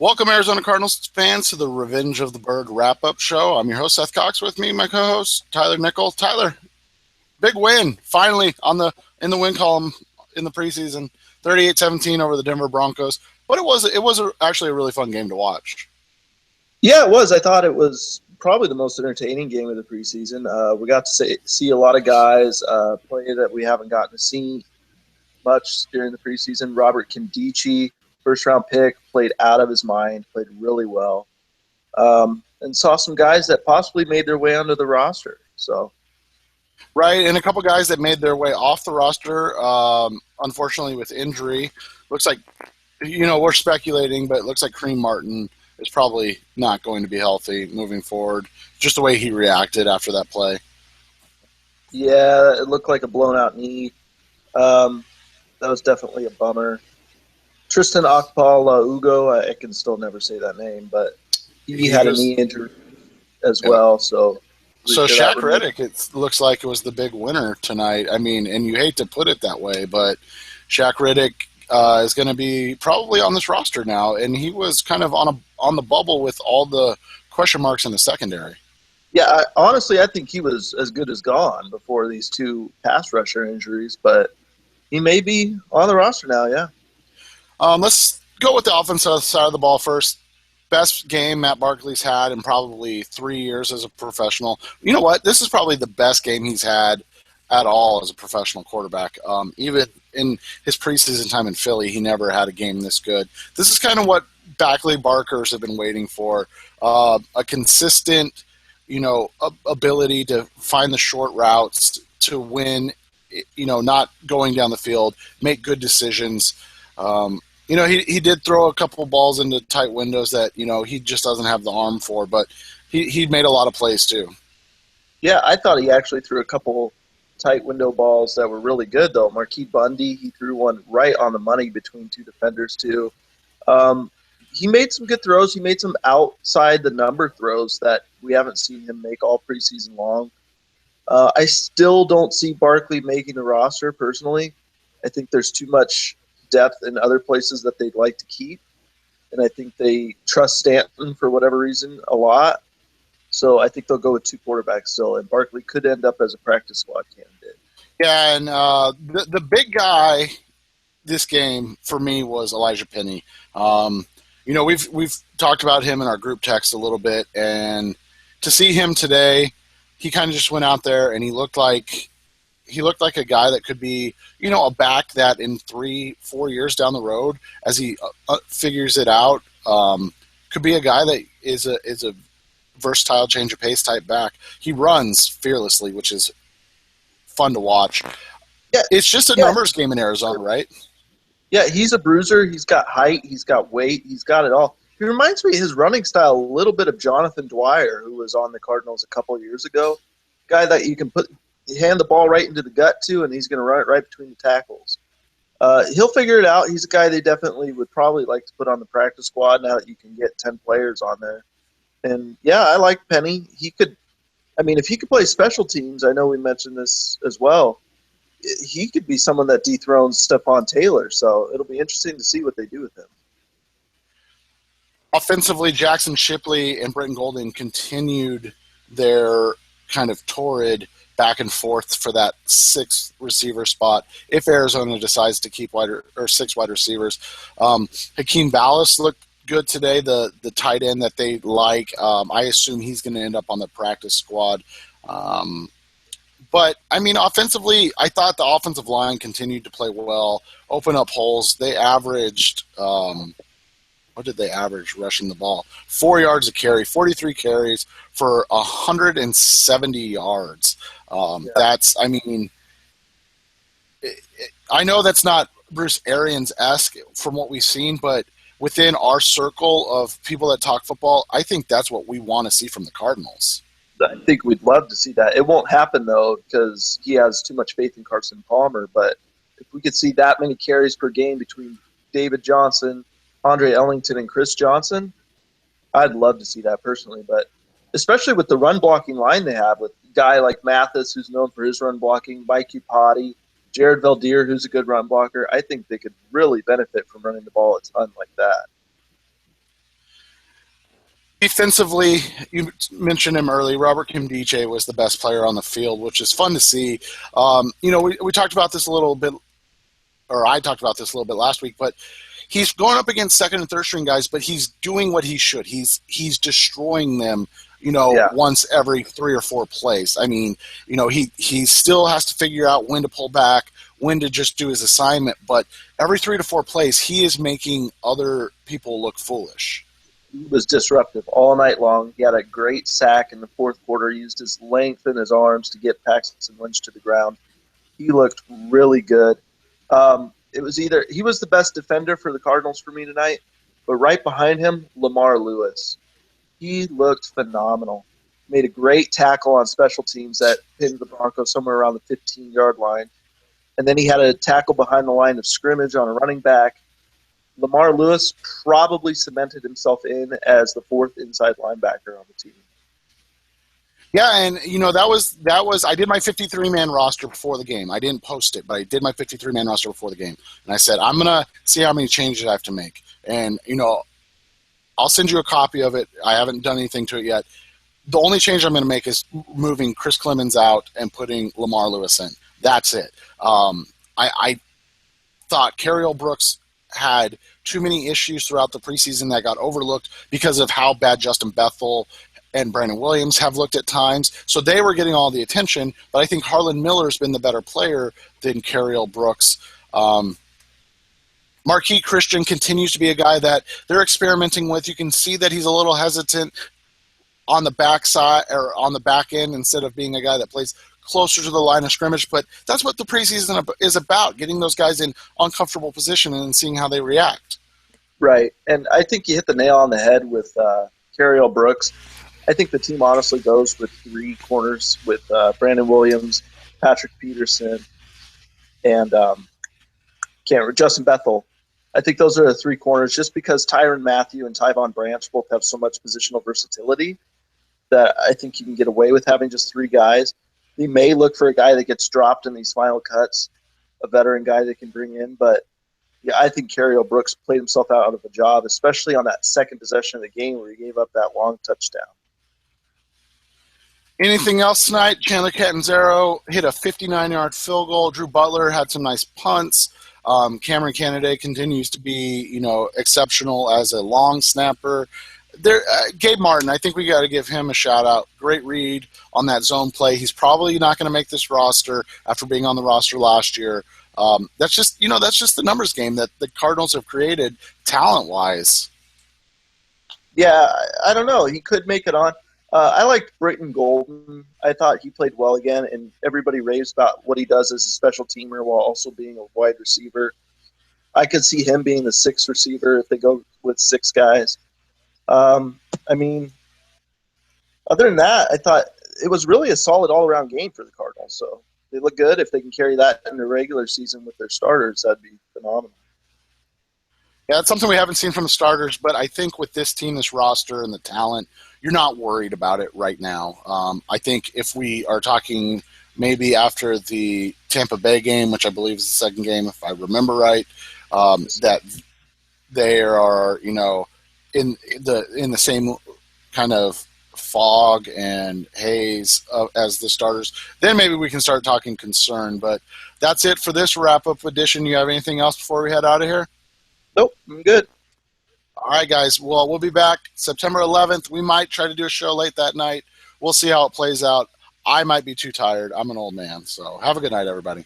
Welcome, Arizona Cardinals fans, to the Revenge of the Bird wrap-up show. I'm your host, Seth Cox. With me, my co-host, Tyler Nickel. Tyler, big win, finally, in the win column in the preseason, 38-17 over the Denver Broncos. But it was actually a really fun game to watch. Yeah, it was. I thought it was probably the most entertaining game of the preseason. We got to see a lot of guys play that we haven't gotten to see much during the preseason. Robert Kindici, first-round pick, played out of his mind, played really well, and saw some guys that possibly made their way onto the roster. Right, and a couple guys that made their way off the roster, unfortunately with injury. Looks like, we're speculating, but it looks like Kareem Martin is probably not going to be healthy moving forward, just the way he reacted after that play. Yeah, it looked like a blown-out knee. That was definitely a bummer. Tristan Ugo, I can still never say that name, but he had a knee injury as well. So Shaq Reddick, it looks like it was the big winner tonight. I mean, and you hate to put it that way, but Shaq Reddick is going to be probably on this roster now, and he was kind of on the bubble with all the question marks in the secondary. Yeah, honestly, I think he was as good as gone before these two pass rusher injuries, but he may be on the roster now, yeah. Let's go with the offensive side of the ball first. Best game Matt Barkley's had in probably 3 years as a professional. You know what? This is probably the best game he's had at all as a professional quarterback. Even in his preseason time in Philly, he never had a game this good. This is kind of what Barkley Barkers have been waiting for. A consistent, ability to find the short routes to win, not going down the field, make good decisions. He did throw a couple balls into tight windows that, he just doesn't have the arm for, but he made a lot of plays too. Yeah, I thought he actually threw a couple tight window balls that were really good, though. Marquise Bundy, he threw one right on the money between two defenders too. He made some good throws. He made some outside the number throws that we haven't seen him make all preseason long. I still don't see Barkley making the roster personally. I think there's too much depth in other places that they'd like to keep, and I think they trust Stanton for whatever reason a lot. So I think they'll go with two quarterbacks still, and Barkley could end up as a practice squad candidate. Yeah, and the big guy this game for me was Elijah Penny. We've talked about him in our group text a little bit, and to see him today, he kind of just went out there and he looked like a guy that could be, a back that in 3-4 years down the road, as he figures it out, could be a guy that is a versatile change of pace type back. He runs fearlessly, which is fun to watch. Yeah, it's just a numbers game in Arizona, right? Yeah, he's a bruiser. He's got height. He's got weight. He's got it all. He reminds me his running style a little bit of Jonathan Dwyer, who was on the Cardinals a couple of years ago. Guy that you can hand the ball right into the gut to, and he's going to run it right between the tackles. He'll figure it out. He's a guy they definitely would probably like to put on the practice squad now that you can get 10 players on there. And, yeah, I like Penny. If he could play special teams, I know we mentioned this as well, he could be someone that dethrones Stephon Taylor. So it'll be interesting to see what they do with him. Offensively, Jackson Shipley and Britton Golden continued their kind of torrid back and forth for that sixth receiver spot if Arizona decides to keep six wide receivers. Hakeem Ballas looked good today, the tight end that they like. I assume he's going to end up on the practice squad. But, offensively, I thought the offensive line continued to play well, open up holes. They averaged what did they average rushing the ball? 4 yards a carry, 43 carries for 170 yards. That's, I know that's not Bruce Arians-esque from what we've seen, but within our circle of people that talk football, I think that's what we want to see from the Cardinals. I think we'd love to see that. It won't happen, though, because he has too much faith in Carson Palmer. But if we could see that many carries per game between David Johnson, Andre Ellington, and Chris Johnson, I'd love to see that personally. But especially with the run-blocking line they have, with a guy like Mathis, who's known for his run blocking, Mike Upati, Jared Valdir, who's a good run blocker, I think they could really benefit from running the ball a ton like that. Defensively, you mentioned him early. Robert Kimdiche was the best player on the field, which is fun to see. We talked about this a little bit, or I talked about this a little bit last week, but he's going up against second and third string guys, but he's doing what he should. He's destroying them, Yeah. once every 3 or 4 plays. I mean, he still has to figure out when to pull back, when to just do his assignment, but every 3 to 4 plays, he is making other people look foolish. He was disruptive all night long. He had a great sack in the fourth quarter. He used his length and his arms to get Paxton Lynch to the ground. He looked really good. It was either he was the best defender for the Cardinals for me tonight, but right behind him, Lamar Lewis. He looked phenomenal. Made a great tackle on special teams that pinned the Broncos somewhere around the 15-yard line. And then he had a tackle behind the line of scrimmage on a running back. Lamar Lewis probably cemented himself in as the fourth inside linebacker on the team. Yeah, and that was I did my 53-man roster before the game. I didn't post it, but I did my 53-man roster before the game. And I said, I'm going to see how many changes I have to make. And I'll send you a copy of it. I haven't done anything to it yet. The only change I'm going to make is moving Chris Clemens out and putting Lamar Lewis in. That's it. I thought Carriel Brooks had too many issues throughout the preseason that got overlooked because of how bad Justin Bethel and Brandon Williams have looked at times. So they were getting all the attention, but I think Harlan Miller's been the better player than Carriel Brooks. Marquis Christian continues to be a guy that they're experimenting with. You can see that he's a little hesitant on the backside or on the back end instead of being a guy that plays closer to the line of scrimmage. But that's what the preseason is about, getting those guys in uncomfortable position and seeing how they react. Right. And I think you hit the nail on the head with Carriel Brooks. I think the team honestly goes with 3 corners with Brandon Williams, Patrick Peterson, and Justin Bethel. I think those are the 3 corners just because Tyrann Mathieu and Tyvon Branch both have so much positional versatility that I think you can get away with having just 3 guys. They may look for a guy that gets dropped in these final cuts, a veteran guy they can bring in, but yeah, I think Carriel Brooks played himself out of a job, especially on that second possession of the game where he gave up that long touchdown. Anything else tonight? Chandler Catanzaro hit a 59-yard field goal. Drew Butler had some nice punts. Cameron Canaday continues to be, exceptional as a long snapper. Gabe Martin, I think we got to give him a shout out. Great read on that zone play. He's probably not going to make this roster after being on the roster last year. That's just the numbers game that the Cardinals have created talent-wise. Yeah, I don't know. He could make it on. I liked Britton Golden. I thought he played well again, and everybody raves about what he does as a special teamer while also being a wide receiver. I could see him being the 6th receiver if they go with 6 guys. Other than that, I thought it was really a solid all-around game for the Cardinals. So they look good. If they can carry that in the regular season with their starters, that'd be phenomenal. Yeah, it's something we haven't seen from the starters, but I think with this team, this roster, and the talent, you're not worried about it right now. I think if we are talking maybe after the Tampa Bay game, which I believe is the second game, if I remember right, that they are, in the same kind of fog and haze as the starters, then maybe we can start talking concern. But that's it for this wrap-up edition. You have anything else before we head out of here? Nope, I'm good. All right, guys. Well, we'll be back September 11th. We might try to do a show late that night. We'll see how it plays out. I might be too tired. I'm an old man. So have a good night, everybody.